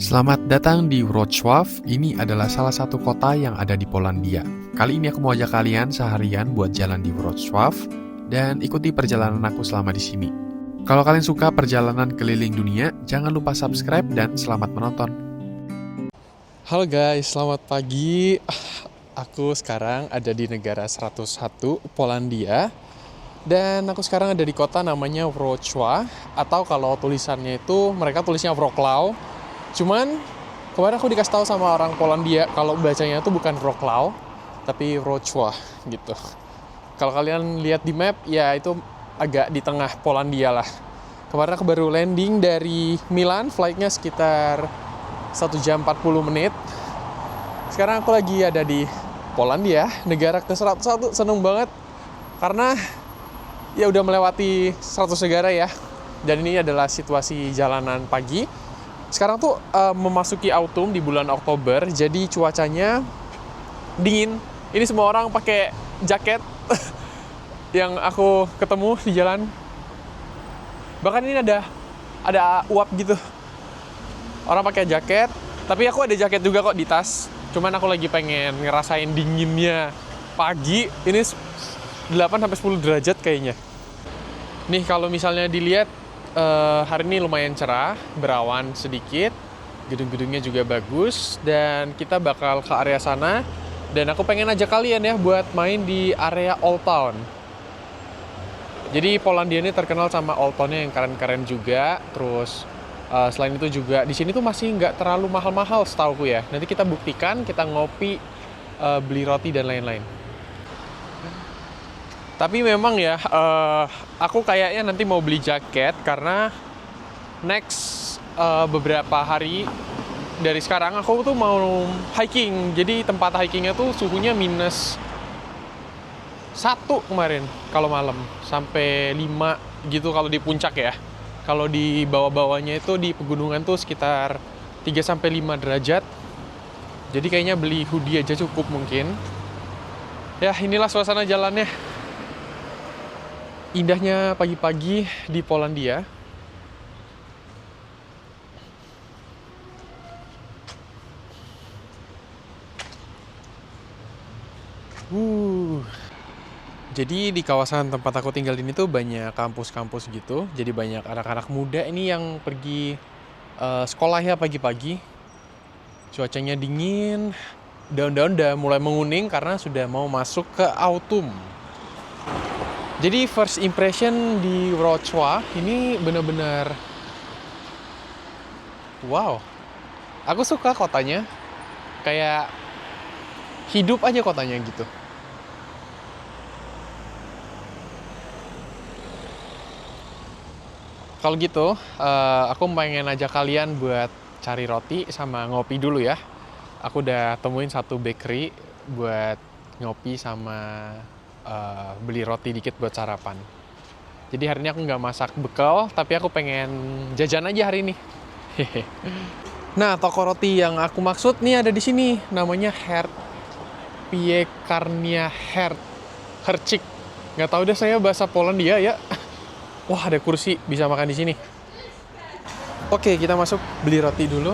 Selamat datang di Wrocław. Ini adalah salah satu kota yang ada di Polandia. Kali ini aku mau ajak kalian seharian buat jalan di Wrocław dan ikuti perjalanan aku selama di sini. Kalau kalian suka perjalanan keliling dunia, jangan lupa subscribe dan selamat menonton. Halo guys, selamat pagi. Aku sekarang ada di negara 101, Polandia. Dan aku sekarang ada di kota namanya Wrocław, atau kalau tulisannya itu mereka tulisnya Wrocław. Cuman kemarin aku dikasih tahu sama orang Polandia kalau bacanya itu bukan Wrocław, tapi Wrocław gitu. Kalau kalian lihat di map, ya itu agak di tengah Polandia lah. Kemarin aku baru landing dari Milan, flightnya sekitar 1 jam 40 menit. Sekarang aku lagi ada di Polandia, negara ke-101. Seneng banget karena ya udah melewati 100 negara ya. Dan ini adalah situasi jalanan pagi. Sekarang tuh memasuki autumn di bulan Oktober, jadi cuacanya dingin. Ini semua orang pakai jaket yang aku ketemu di jalan. Bahkan ini ada uap gitu. Orang pakai jaket, tapi aku ada jaket juga kok di tas. Cuman aku lagi pengen ngerasain dinginnya pagi. Ini 8-10 derajat kayaknya. Nih kalau misalnya dilihat hari ini lumayan cerah, berawan sedikit, gedung-gedungnya juga bagus, dan kita bakal ke area sana. Dan aku pengen ajak kalian ya buat main di area Old Town. Jadi Polandia ini terkenal sama Old Town-nya yang keren-keren juga. Terus selain itu juga di sini tuh masih nggak terlalu mahal-mahal setauku ya. Nanti kita buktikan, kita ngopi, beli roti dan lain-lain. Tapi memang ya, aku kayaknya nanti mau beli jaket karena next beberapa hari dari sekarang aku tuh mau hiking. Jadi tempat hikingnya tuh suhunya -1 kemarin kalau malam, sampai 5 gitu kalau di puncak ya. Kalau di bawah-bawahnya itu di pegunungan tuh sekitar 3-5 derajat. Jadi kayaknya beli hoodie aja cukup mungkin. Ya inilah suasana jalannya. Indahnya pagi-pagi di Polandia. Jadi di kawasan tempat aku tinggal ini tuh banyak kampus-kampus gitu. Jadi banyak anak-anak muda ini yang pergi sekolah ya pagi-pagi. Cuacanya dingin, daun-daun udah mulai menguning karena sudah mau masuk ke autumn. Jadi first impression di Wrocław ini benar-benar wow. Aku suka kotanya. Kayak hidup aja kotanya gitu. Kalau gitu, aku pengen ajak kalian buat cari roti sama ngopi dulu ya. Aku udah temuin satu bakery buat ngopi sama beli roti dikit buat sarapan. Jadi hari ini aku nggak masak bekal, tapi aku pengen jajan aja hari ini. Nah, toko roti yang aku maksud nih ada di sini, namanya Piekarnia Hercik. Nggak tahu deh saya bahasa Polandia ya. Wah, ada kursi bisa makan di sini. Oke, kita masuk beli roti dulu.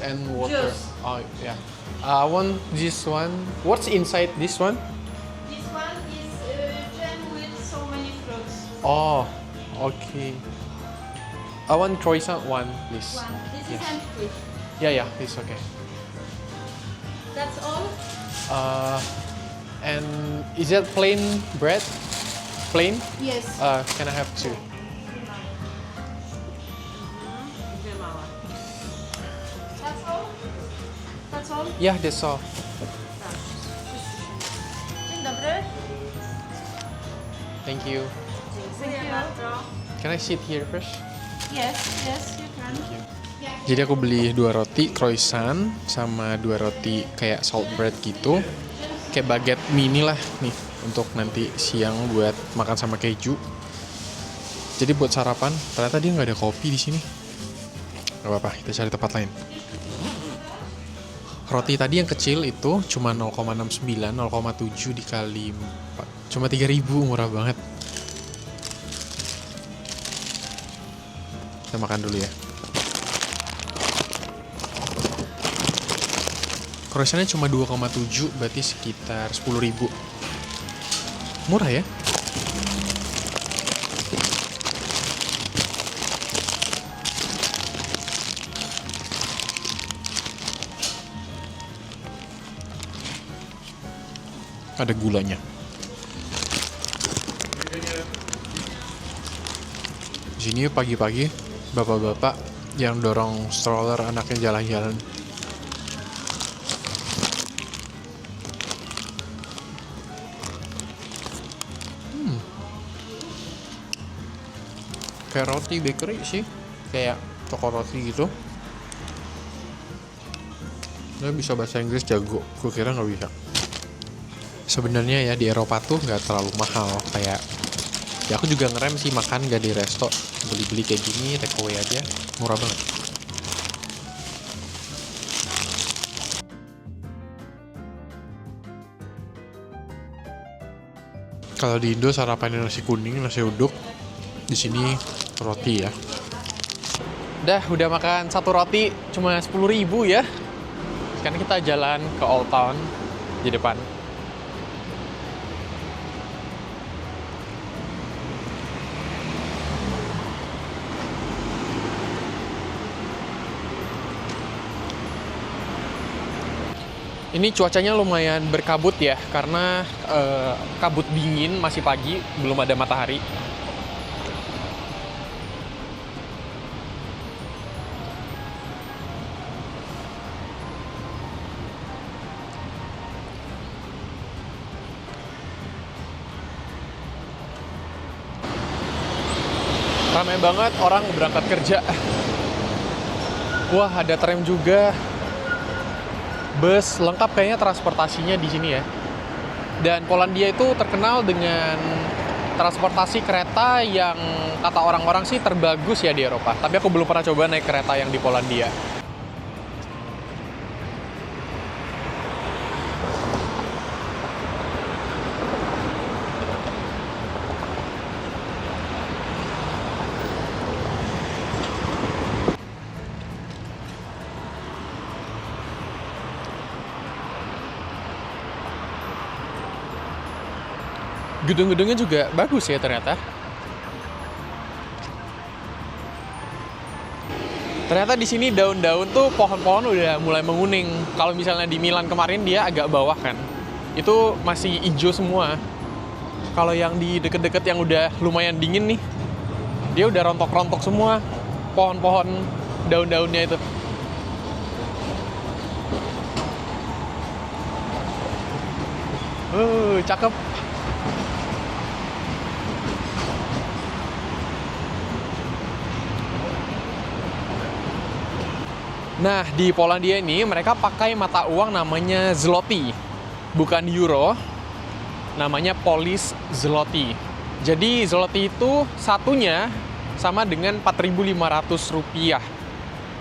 And water. Juice. Oh yeah. I want this one. What's inside this one? This one is jam with so many fruits. Oh, okay. I want croissant one, please. One. This Yes. is empty. Yeah, it's okay. That's all. And is that plain bread? Plain? Yes. Can I have two? That's all. That's all. Yeah, that's all. Dzień dobry. Thank you. Thank you. Can I sit here first? Yes, you can. Jadi aku beli 2 roti croissant sama 2 roti kayak salt bread gitu. Kayak baguette mini lah nih untuk nanti siang buat makan sama keju. Jadi buat sarapan, ternyata dia nggak ada kopi di sini. Gak apa-apa, kita cari tempat lain. Roti tadi yang kecil itu cuma 0,69, 0,7 dikali 4. Cuma 3.000, murah banget. Kita makan dulu ya. Croissantnya cuma 2,7, berarti sekitar 10.000. Murah ya? Ada gulanya. Di sini pagi-pagi bapak-bapak yang dorong stroller anaknya jalan-jalan. Kayak roti bakery sih, kayak toko roti gitu. Dia bisa bahasa Inggris jago, gue kira nggak bisa. Sebenarnya ya di Eropa tuh nggak terlalu mahal, kayak ya aku juga ngerem sih makan gak di resto, beli-beli kayak gini take away aja, murah banget. Kalau di Indo sarapannya nasi kuning, nasi uduk, di sini roti ya. Udah makan satu roti cuma 10.000 ya. Sekarang kita jalan ke Old Town di depan. Ini cuacanya lumayan berkabut ya, karena kabut dingin, masih pagi, belum ada matahari. Ramai banget orang berangkat kerja. Wah, ada tram juga. Bus lengkap kayaknya transportasinya di sini ya. Dan Polandia itu terkenal dengan transportasi kereta yang kata orang-orang sih terbagus ya di Eropa. Tapi aku belum pernah coba naik kereta yang di Polandia. Gedung-gedungnya juga bagus ya ternyata. Ternyata di sini daun-daun tuh pohon-pohon udah mulai menguning. Kalau misalnya di Milan kemarin dia agak bawah kan. Itu masih hijau semua. Kalau yang di deket-deket yang udah lumayan dingin nih, dia udah rontok-rontok semua pohon-pohon daun-daunnya itu. Cakep. Nah, di Polandia ini mereka pakai mata uang namanya zloty, bukan euro, namanya Polish zloty. Jadi zloty itu satunya sama dengan 4.500 rupiah.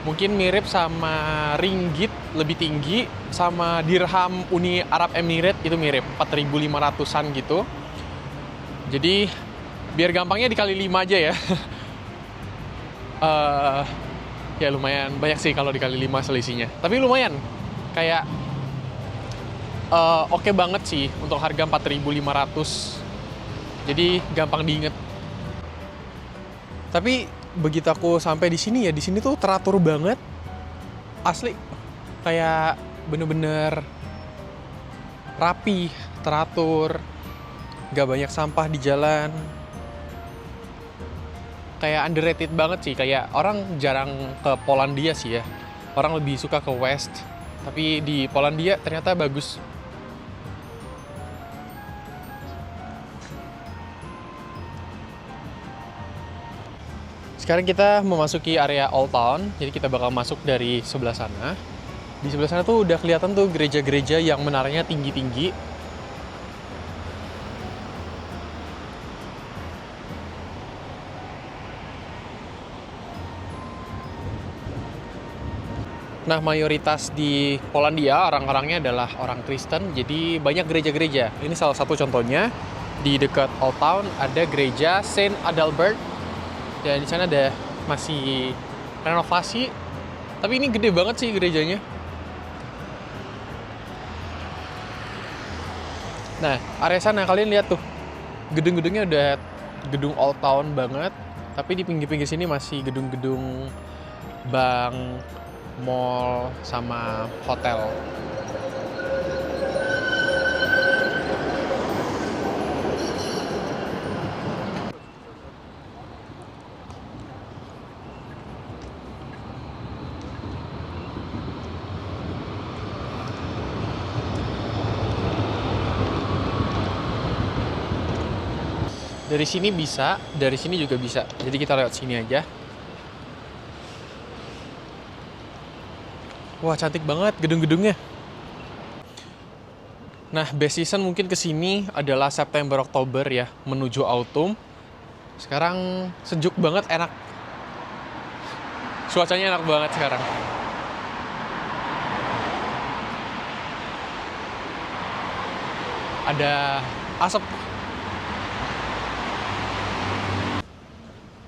Mungkin mirip sama ringgit, lebih tinggi, sama dirham Uni Arab Emirates itu mirip, 4.500-an gitu. Jadi, biar gampangnya dikali 5 aja ya. Ya lumayan banyak sih kalau dikali 5 selisihnya. Tapi lumayan, kayak oke banget sih untuk harga 4.500. Jadi gampang diinget. Tapi begitu aku sampai di sini ya, di sini tuh teratur banget. Asli kayak bener-bener rapi, teratur. Gak banyak sampah di jalan. Kayak underrated banget sih, kayak orang jarang ke Polandia sih ya. Orang lebih suka ke West. Tapi di Polandia ternyata bagus. Sekarang kita memasuki area Old Town, jadi kita bakal masuk dari sebelah sana. Di sebelah sana tuh udah kelihatan tuh gereja-gereja yang menaranya tinggi-tinggi. Nah, mayoritas di Polandia orang-orangnya adalah orang Kristen, jadi banyak gereja-gereja. Ini salah satu contohnya. Di dekat Old Town ada gereja Saint Adalbert. Dan di sana ada masih renovasi. Tapi ini gede banget sih gerejanya. Nah, area sana kalian lihat tuh. Gedung-gedungnya udah gedung old town banget. Tapi di pinggir-pinggir sini masih gedung-gedung bank, mall, sama hotel. Dari sini bisa, dari sini juga bisa. Jadi kita lewat sini aja. Wah, cantik banget gedung-gedungnya. Nah, best season mungkin ke sini adalah September Oktober ya, menuju autumn. Sekarang sejuk banget, enak. Cuacanya enak banget sekarang. Ada asap.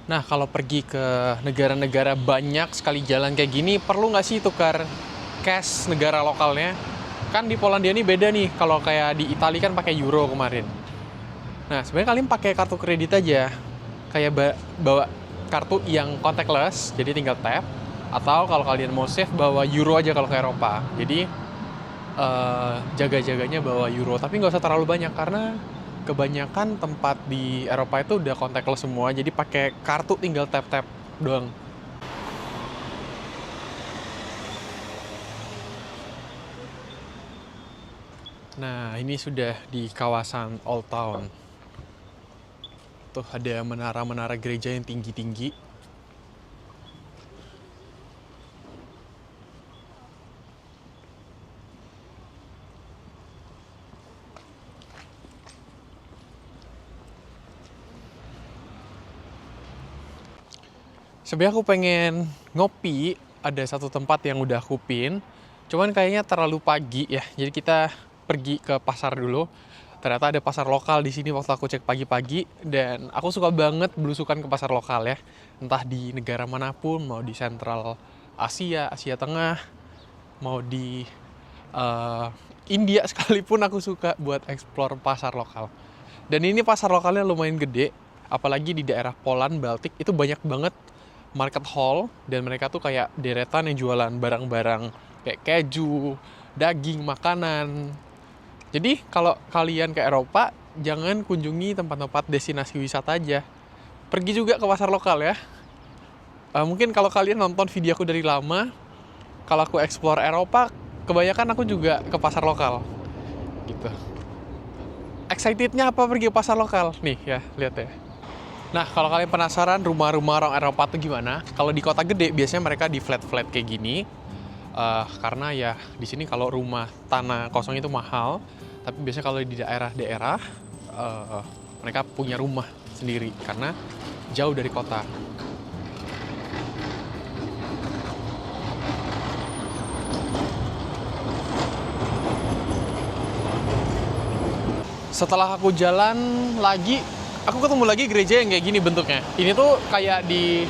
Nah, kalau pergi ke negara-negara banyak sekali jalan kayak gini, perlu nggak sih tukar cash negara lokalnya? Kan di Polandia ini beda nih, kalau kayak di Italia kan pakai euro kemarin. Nah, sebenarnya kalian pakai kartu kredit aja. Kayak bawa kartu yang contactless, jadi tinggal tap. Atau kalau kalian mau save, bawa euro aja kalau ke Eropa. Jadi, jaga-jaganya bawa euro. Tapi nggak usah terlalu banyak, karena kebanyakan tempat di Eropa itu udah contactless semua, jadi pakai kartu tinggal tap-tap doang. Nah, ini sudah di kawasan Old Town. Tuh ada menara-menara gereja yang tinggi-tinggi. Sebenarnya aku pengen ngopi, ada satu tempat yang udah aku pin, cuman kayaknya terlalu pagi ya, jadi kita pergi ke pasar dulu. Ternyata ada pasar lokal di sini waktu aku cek pagi-pagi, dan aku suka banget belusukan ke pasar lokal ya. Entah di negara manapun, mau di Central Asia, Asia Tengah, mau di India sekalipun aku suka buat explore pasar lokal. Dan ini pasar lokalnya lumayan gede, apalagi di daerah Poland, Baltik, itu banyak banget market hall, dan mereka tuh kayak deretan yang jualan barang-barang kayak keju, daging, makanan. Jadi kalau kalian ke Eropa, jangan kunjungi tempat-tempat destinasi wisata aja. Pergi juga ke pasar lokal ya. Mungkin kalau kalian nonton video aku dari lama, kalau aku explore Eropa, kebanyakan aku juga ke pasar lokal. Gitu. Excitednya apa pergi ke pasar lokal? Nih ya, lihat ya. Nah, kalau kalian penasaran rumah-rumah orang Eropa tuh gimana? Kalau di kota gede biasanya mereka di flat-flat kayak gini. Karena ya di sini kalau rumah tanah kosong itu mahal. Tapi biasanya kalau di daerah-daerah mereka punya rumah sendiri karena jauh dari kota. Setelah aku jalan lagi, aku ketemu lagi gereja yang kayak gini bentuknya. Ini tuh kayak di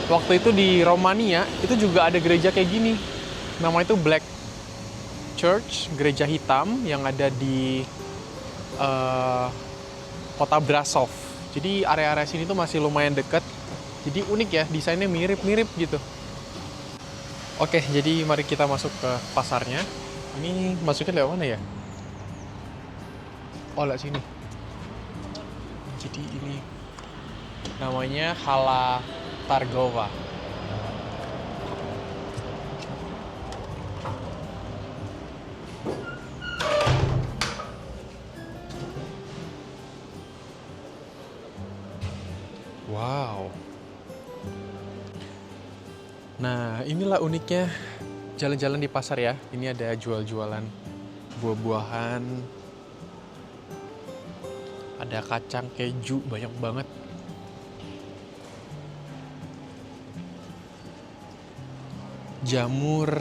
waktu itu di Romania, itu juga ada gereja kayak gini. Namanya itu Black Church, gereja hitam yang ada di kota Brasov. Jadi area-area sini tuh masih lumayan dekat. Jadi unik ya, desainnya mirip-mirip gitu. Oke, jadi mari kita masuk ke pasarnya. Ini masuknya lewat mana ya? Oh, lewat sini. Jadi ini namanya Hala Targova. Wow. Nah, inilah uniknya jalan-jalan di pasar ya. Ini ada jual-jualan buah-buahan. Ada kacang keju, banyak banget. Jamur,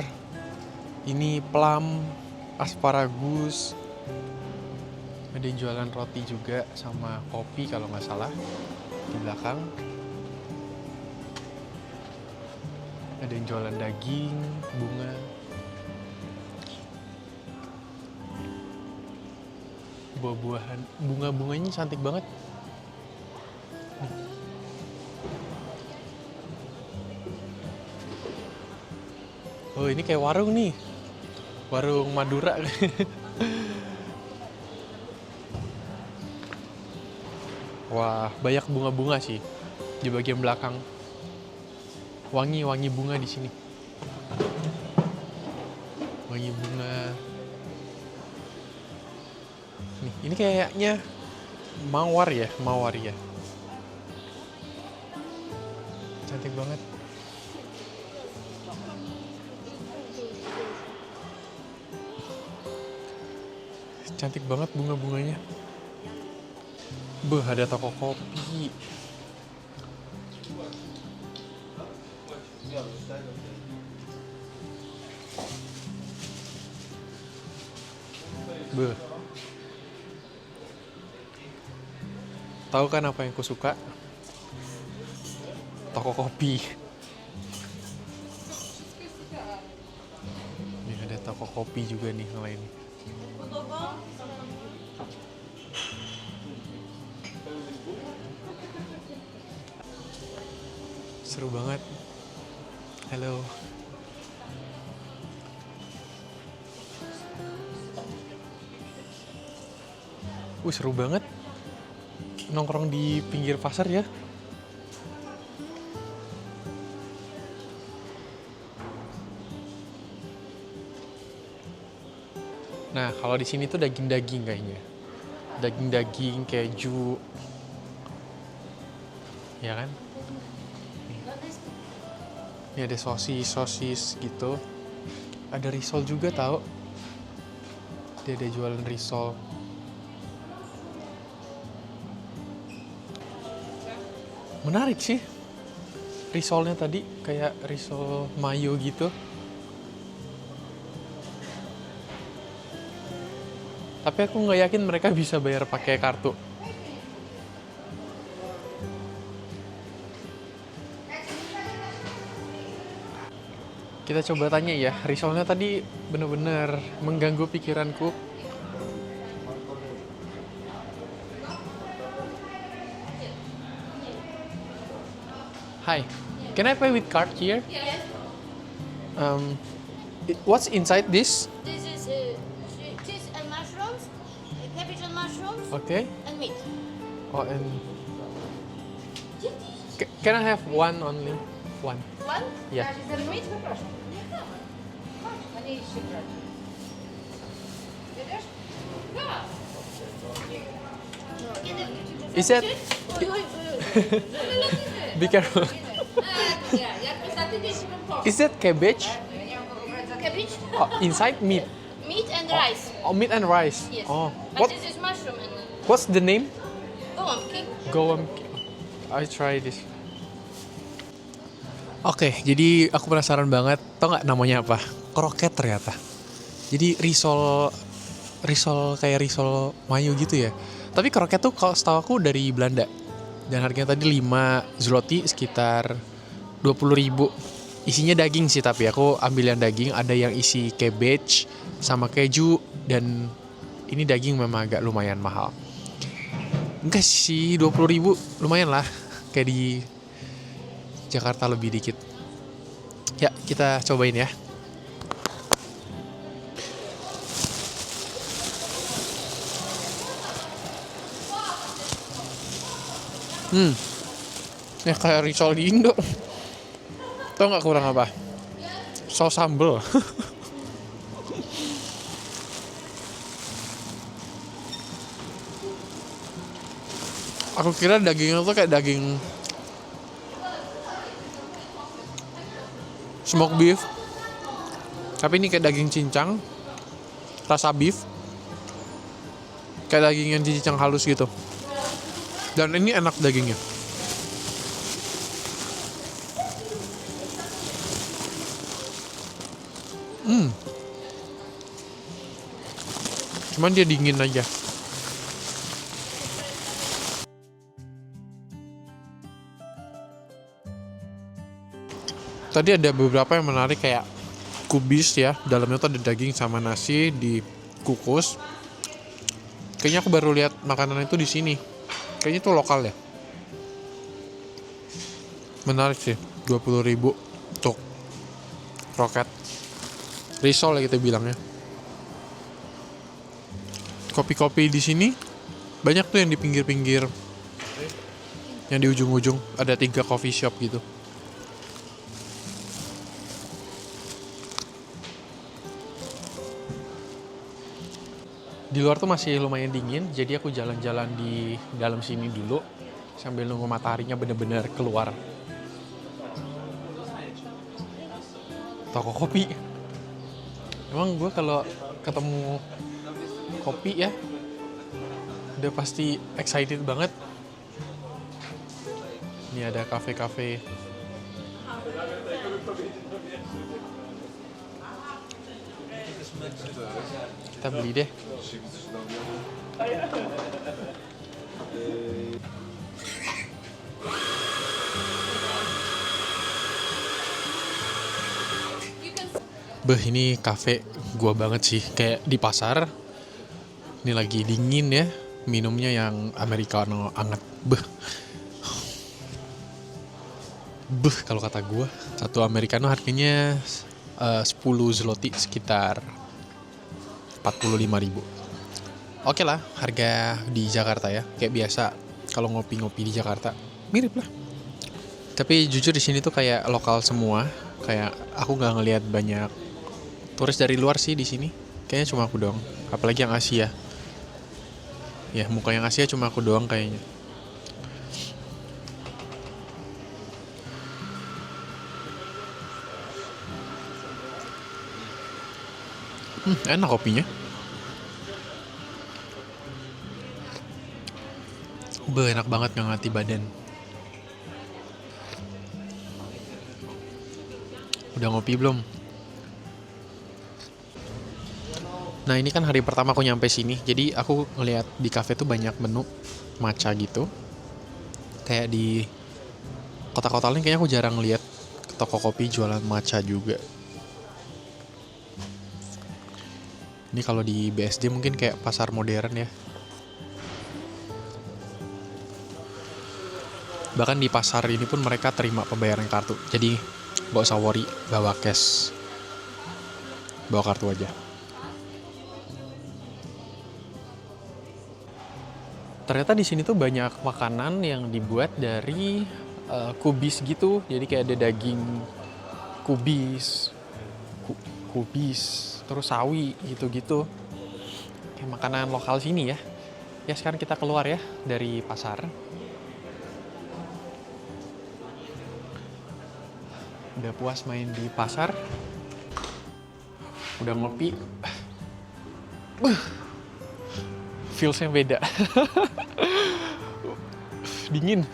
ini plum, asparagus. Ada yang jualan roti juga sama kopi kalau nggak salah di belakang. Ada yang jualan daging, bunga. Buah-buahan, bunga-bunganya cantik banget. Oh, ini kayak warung nih. Warung Madura. Wah, banyak bunga-bunga sih di bagian belakang. Wangi-wangi bunga di sini. Wangi bunga. Nih, ini kayaknya mawar ya. Cantik banget. Cantik banget bunga-bunganya. Beuh, ada toko kopi. Beuh. Tahu kan apa yang ku suka? Toko kopi. Nih ada toko kopi juga nih yang lain. Seru banget. Halo. Seru banget. Nongkrong di pinggir pasar ya. Nah, kalau di sini tuh daging-daging kayaknya. Daging-daging, keju. Ya kan? Ini ada sosis gitu. Ada risol juga tahu. Dia ada jualan risol. Menarik sih. Risolnya tadi kayak risol mayo gitu. Tapi aku nggak yakin mereka bisa bayar pakai kartu. Kita coba tanya ya, risolnya tadi bener-bener mengganggu pikiranku. Hi, can I pay with card here? Yes. What's inside this? This is cheese and mushrooms, cabbage and mushrooms, Okay. and meat. Oh, and can I have one only? One. One? Yeah. The meat? Is that? Be careful. Is that cabbage? Cabbage? Oh, inside meat. Meat and rice. Oh, meat and rice. Yes. Oh, But this is mushroom and what's the name? goemki. Goem. I try this. Oke, jadi aku penasaran banget. Tau nggak namanya apa? Kroket ternyata. Jadi risol kayak risol mayo gitu ya. Tapi kroket tuh kalau setahu aku dari Belanda. Dan harganya tadi 5 zloty sekitar 20.000. Isinya daging sih, tapi aku ambil yang daging. Ada yang isi cabbage sama keju. Dan ini daging memang agak lumayan mahal. Enggak sih, 20.000 lumayan lah. Kayak di Jakarta lebih dikit. Ya, kita cobain ya. Ya kayak risol di Indo. Tau nggak kurang apa? Saus sambal. Aku kira dagingnya tuh kayak daging smoked beef. Tapi ini kayak daging cincang, rasa beef. Kayak daging yang dicincang halus gitu. Dan ini enak dagingnya. Cuman dia dingin aja. Tadi ada beberapa yang menarik kayak kubis ya, dalamnya tuh ada daging sama nasi dikukus. Kayaknya aku baru lihat makanan itu di sini. Kayaknya itu lokal ya. Menarik sih, 20.000 untuk kroket. Risol ya kita bilangnya. Kopi-kopi di sini banyak tuh yang di pinggir-pinggir, yang di ujung-ujung ada 3 coffee shop gitu. Di luar tuh masih lumayan dingin, jadi aku jalan-jalan di dalam sini dulu sambil nunggu mataharinya bener-bener keluar. Toko kopi. Emang gue kalau ketemu kopi ya, udah pasti excited banget. Ini ada kafe-kafe. Kita beli deh. Beh, ini kafe gua banget sih, kayak di pasar. Ini lagi dingin ya, minumnya yang americano anget. Beh, kalau kata gua, satu americano harganya 10 zloty, sekitar 45.000. Oke lah, harga di Jakarta ya, kayak biasa kalau ngopi-ngopi di Jakarta mirip lah. Tapi jujur di sini tuh kayak lokal semua, kayak aku nggak ngelihat banyak turis dari luar sih di sini. Kayaknya cuma aku doang, apalagi yang Asia. Ya, muka yang Asia cuma aku doang kayaknya. Enak kopinya. Enak banget, ngangati badan. Udah ngopi belum? Nah, ini kan hari pertama aku nyampe sini, jadi aku ngeliat di cafe tuh banyak menu matcha gitu. Kayak di kota-kota lain kayaknya aku jarang lihat toko kopi jualan matcha juga. Ini kalau di BSD mungkin kayak pasar modern ya. Bahkan di pasar ini pun mereka terima pembayaran kartu. Jadi gak usah worry bawa cash. Bawa kartu aja. Ternyata di sini tuh banyak makanan yang dibuat dari kubis gitu. Jadi kayak ada daging kubis, terus sawi gitu-gitu. Kayak makanan lokal sini ya. Ya, sekarang kita keluar ya dari pasar. Udah puas main di pasar. Udah ngopi. Feelsnya beda. Dingin.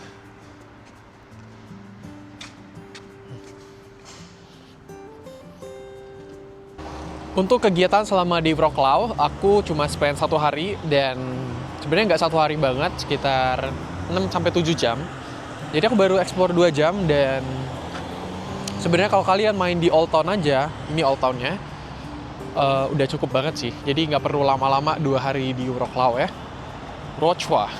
Untuk kegiatan selama di Wrocław, aku cuma spend 1 hari dan sebenarnya nggak 1 hari banget, sekitar 6-7 jam. Jadi aku baru explore 2 jam dan sebenarnya kalau kalian main di Old Town aja, ini Old Town-nya, udah cukup banget sih. Jadi nggak perlu lama-lama 2 hari di Wrocław ya. Wrocław.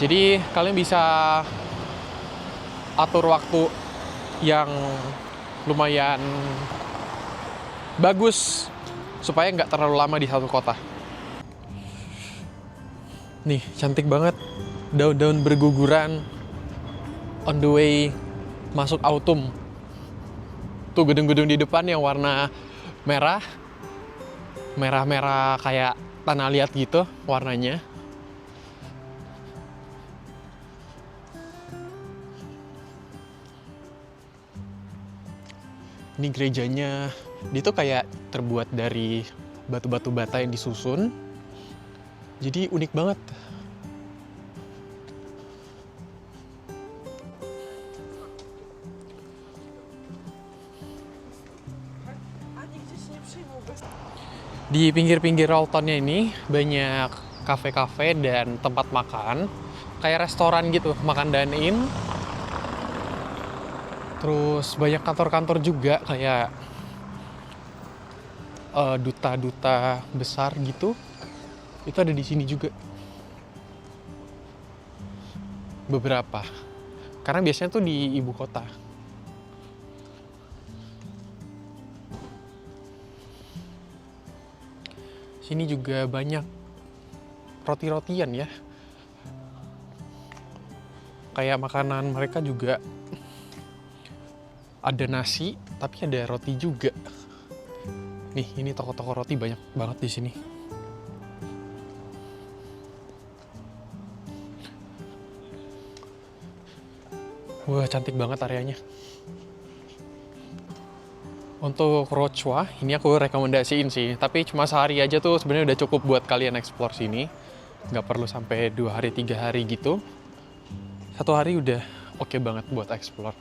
Jadi kalian bisa atur waktu yang lumayan bagus supaya nggak terlalu lama di satu kota. Nih, cantik banget. Daun-daun berguguran on the way masuk autumn. Tuh gedung-gedung di depan yang warna merah. Merah-merah kayak tanah liat gitu warnanya. Ini gerejanya, dia tuh kayak terbuat dari batu-batu bata yang disusun. Jadi unik banget. Di pinggir-pinggir Old Town-nya ini banyak kafe-kafe dan tempat makan. Kayak restoran gitu, makan dine-in. Terus banyak kantor-kantor juga kayak duta-duta besar gitu. Itu ada di sini juga. Beberapa. Karena biasanya tuh di ibu kota. Sini juga banyak roti-rotian ya. Kayak makanan mereka juga ada nasi, tapi ada roti juga. Nih, ini toko-toko roti banyak banget di sini. Wah, cantik banget areanya. Untuk Rochua, ini aku rekomendasiin sih. Tapi cuma sehari aja tuh sebenarnya udah cukup buat kalian explore sini. Nggak perlu sampai 2 hari, 3 hari gitu. 1 hari udah oke banget buat explore.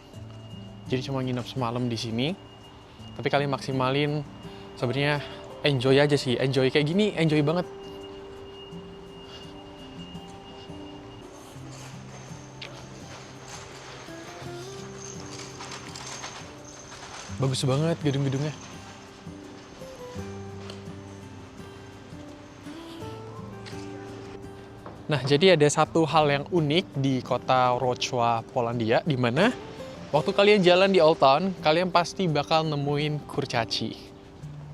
Jadi cuma nginep semalam di sini. Tapi kalian maksimalin sebenarnya enjoy aja sih. Enjoy kayak gini, enjoy banget. Bagus banget gedung-gedungnya. Nah, jadi ada satu hal yang unik di kota Wrocław, Polandia, di mana waktu kalian jalan di Old Town, kalian pasti bakal nemuin kurcaci.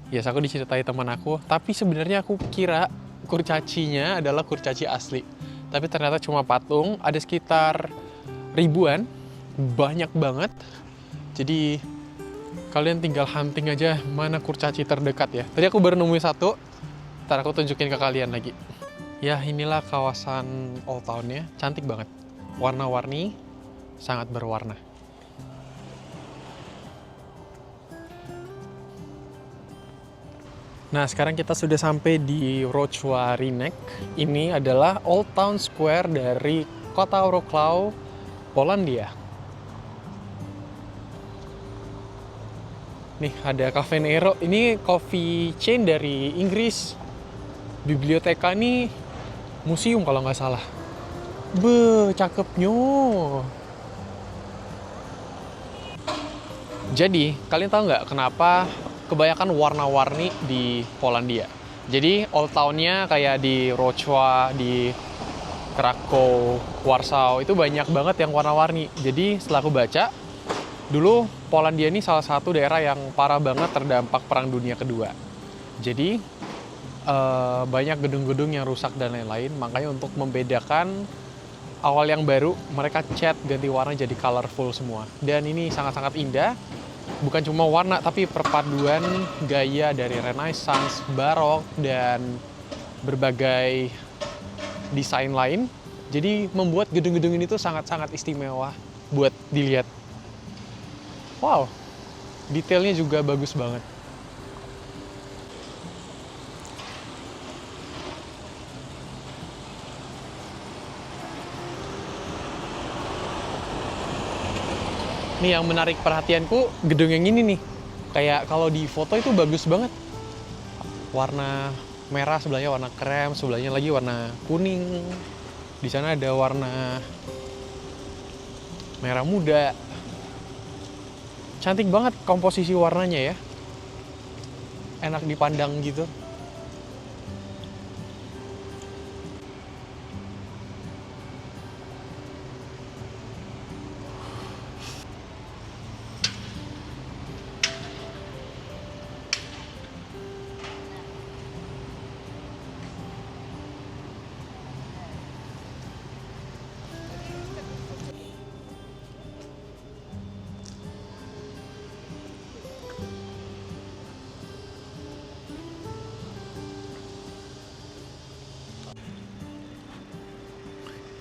Yes, aku diceritain teman aku, tapi sebenarnya aku kira kurcacinya adalah kurcaci asli. Tapi ternyata cuma patung, ada sekitar ribuan, banyak banget. Jadi kalian tinggal hunting aja mana kurcaci terdekat ya. Tadi aku baru nemuin satu, ntar aku tunjukin ke kalian lagi. Ya, inilah kawasan Old Town-nya. Cantik banget. Warna-warni, sangat berwarna. Nah, sekarang kita sudah sampai di Wrocław Rynek. Ini adalah Old Town Square dari kota Wrocław, Polandia. Nih, ada Cafe Nero. Ini coffee chain dari Inggris. Biblioteka ini museum kalau nggak salah. Cakepnya. Jadi, kalian tahu nggak kenapa kebanyakan warna-warni di Polandia? Jadi, Old Town-nya kayak di Wrocław, di Krakow, Warsaw, itu banyak banget yang warna-warni. Jadi, setelah aku baca, dulu Polandia ini salah satu daerah yang parah banget terdampak Perang Dunia Kedua. Jadi, banyak gedung-gedung yang rusak dan lain-lain. Makanya untuk membedakan awal yang baru, mereka cat ganti warna jadi colorful semua. Dan ini sangat-sangat indah. Bukan cuma warna, tapi perpaduan gaya dari Renaissance, Barok, dan berbagai desain lain. Jadi membuat gedung-gedung ini tuh sangat-sangat istimewa buat dilihat. Wow, detailnya juga bagus banget. Nih yang menarik perhatianku, gedung yang ini nih. Kayak kalau di foto itu bagus banget. Warna merah sebelahnya warna krem, sebelahnya lagi warna kuning. Di sana ada warna merah muda. Cantik banget komposisi warnanya ya. Enak dipandang gitu.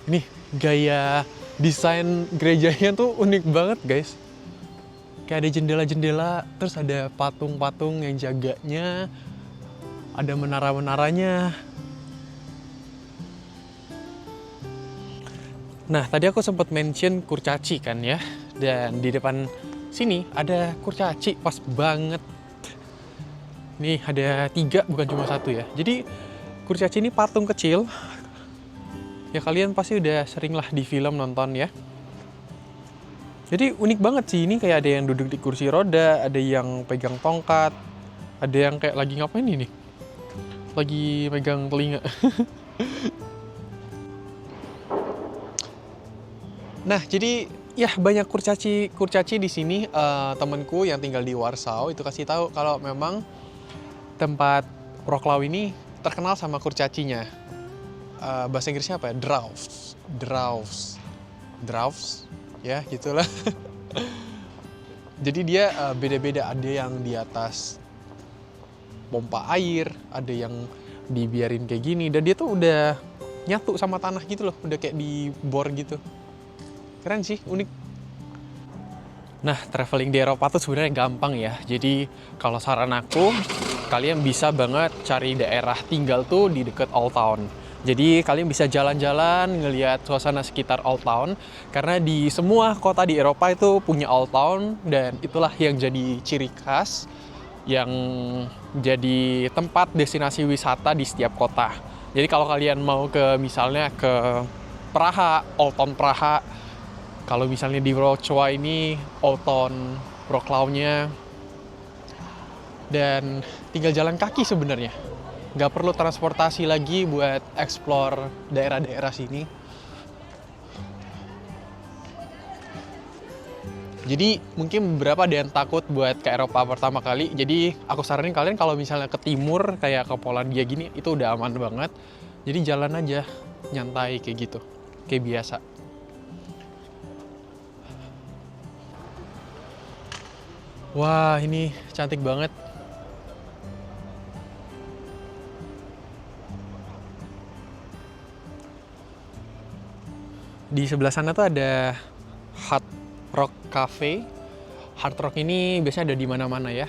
Nih, gaya desain gerejanya tuh unik banget, guys. Kayak ada jendela-jendela, terus ada patung-patung yang jaganya, ada menara-menaranya. Nah, tadi aku sempat mention kurcaci kan ya. Dan di depan sini ada kurcaci, pas banget. Nih, ada 3, bukan cuma 1 ya. Jadi, kurcaci ini patung kecil. Ya kalian pasti udah sering lah di film nonton ya. Jadi unik banget sih, ini kayak ada yang duduk di kursi roda, ada yang pegang tongkat, ada yang kayak lagi ngapain ini? Lagi megang telinga. Nah, jadi ya banyak kurcaci di sini. Temenku yang tinggal di Warsaw itu kasih tahu kalau memang tempat Wrocław ini terkenal sama kurcacinya. Bahasa Inggrisnya apa ya? Draws, ya gitulah. Jadi dia beda-beda, ada yang di atas pompa air, ada yang dibiarin kayak gini, dan dia tuh udah nyatu sama tanah gitu loh, udah kayak dibor gitu. Keren sih, unik. Nah, traveling di Eropa tuh sebenarnya gampang ya. Jadi kalau saran aku, kalian bisa banget cari daerah tinggal tuh di deket Old Town. Jadi kalian bisa jalan-jalan ngelihat suasana sekitar Old Town, karena di semua kota di Eropa itu punya Old Town, dan itulah yang jadi ciri khas yang jadi tempat destinasi wisata di setiap kota. Jadi kalau kalian mau ke misalnya ke Praha, Old Town Praha, kalau misalnya di Wrocław ini Old Town Wrocław-nya, dan tinggal jalan kaki sebenarnya. Nggak perlu transportasi lagi buat explore daerah-daerah sini. Jadi mungkin beberapa ada yang takut buat ke Eropa pertama kali. Jadi aku saranin kalian kalau misalnya ke timur kayak ke Polandia gini, itu udah aman banget. Jadi jalan aja nyantai kayak gitu, kayak biasa. Wah, ini cantik banget. Di sebelah sana tuh ada Hard Rock Cafe. Hard Rock ini biasanya ada di mana-mana ya.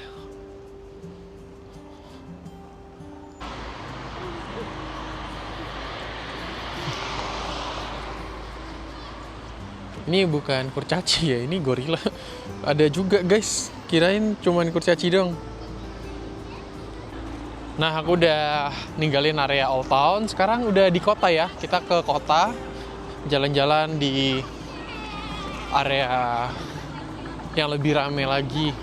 Ini bukan kurcaci ya, ini gorila. Ada juga guys, kirain cuman kurcaci dong. Nah, aku udah ninggalin area Old Town, sekarang udah di kota ya. Kita ke kota, jalan-jalan di area yang lebih rame lagi.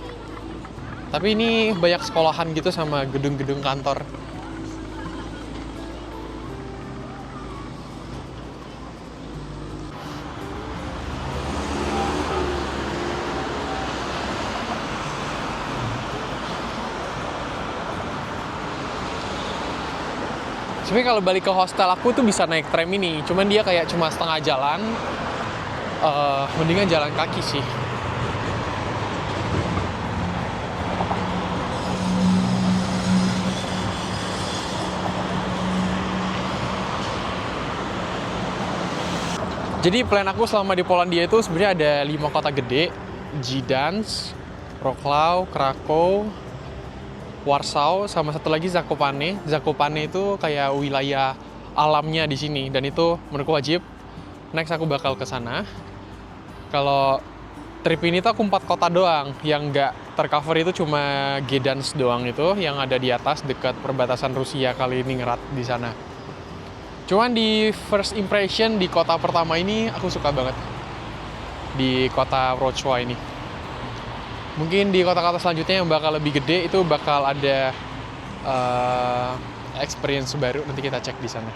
Tapi ini banyak sekolahan gitu sama gedung-gedung kantor. Sebenarnya kalau balik ke hostel aku tuh bisa naik tram ini, cuman dia kayak cuma setengah jalan. Mendingan jalan kaki sih. Jadi plan aku selama di Polandia itu sebenarnya ada 5 kota gede: Gdańsk, Wrocław, Krakow, Warsaw, sama satu lagi Zakopane. Zakopane itu kayak wilayah alamnya di sini, dan itu menurutku wajib. Next aku bakal ke sana. Kalau trip ini tuh aku 4 kota doang, yang nggak tercover itu cuma Gdańsk doang, itu yang ada di atas dekat perbatasan Rusia Kaliningrad di sana. Cuman di first impression di kota pertama ini aku suka banget, di kota Wrocław ini. Mungkin di kota-kota selanjutnya yang bakal lebih gede itu bakal ada experience baru, nanti kita cek di sana.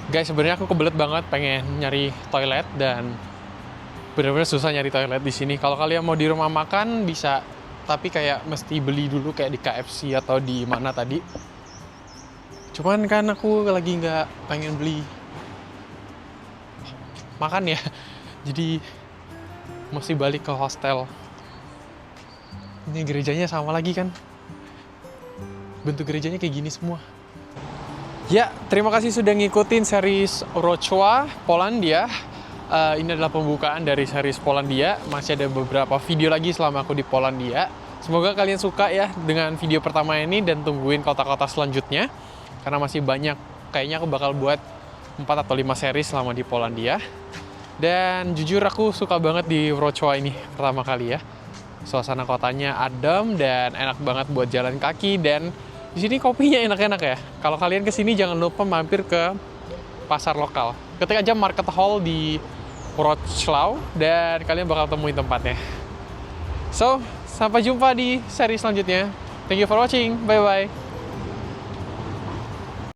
Guys, sebenarnya aku kebelet banget pengen nyari toilet, dan bener-bener susah nyari toilet di sini. Kalau kalian mau di rumah makan bisa, tapi kayak mesti beli dulu kayak di KFC atau di mana tadi. Cuman kan aku lagi nggak pengen beli makan ya, jadi mesti balik ke hostel. Ini gerejanya sama lagi kan, bentuk gerejanya kayak gini semua. Ya, terima kasih sudah ngikutin series Wrocław, Polandia. Ini adalah pembukaan dari series Polandia. Masih ada beberapa video lagi selama aku di Polandia. Semoga kalian suka ya dengan video pertama ini, dan tungguin kota-kota selanjutnya. Karena masih banyak, kayaknya aku bakal buat 4 atau 5 series selama di Polandia. Dan jujur aku suka banget di Wrocław ini pertama kali ya. Suasana kotanya adem dan enak banget buat jalan kaki, dan Di sini kopinya enak-enak ya. Kalau kalian kesini jangan lupa mampir ke pasar lokal. Ketik aja Market Hall di Wrocław dan kalian bakal temuin tempatnya. So, sampai jumpa di seri selanjutnya. Thank you for watching. Bye-bye.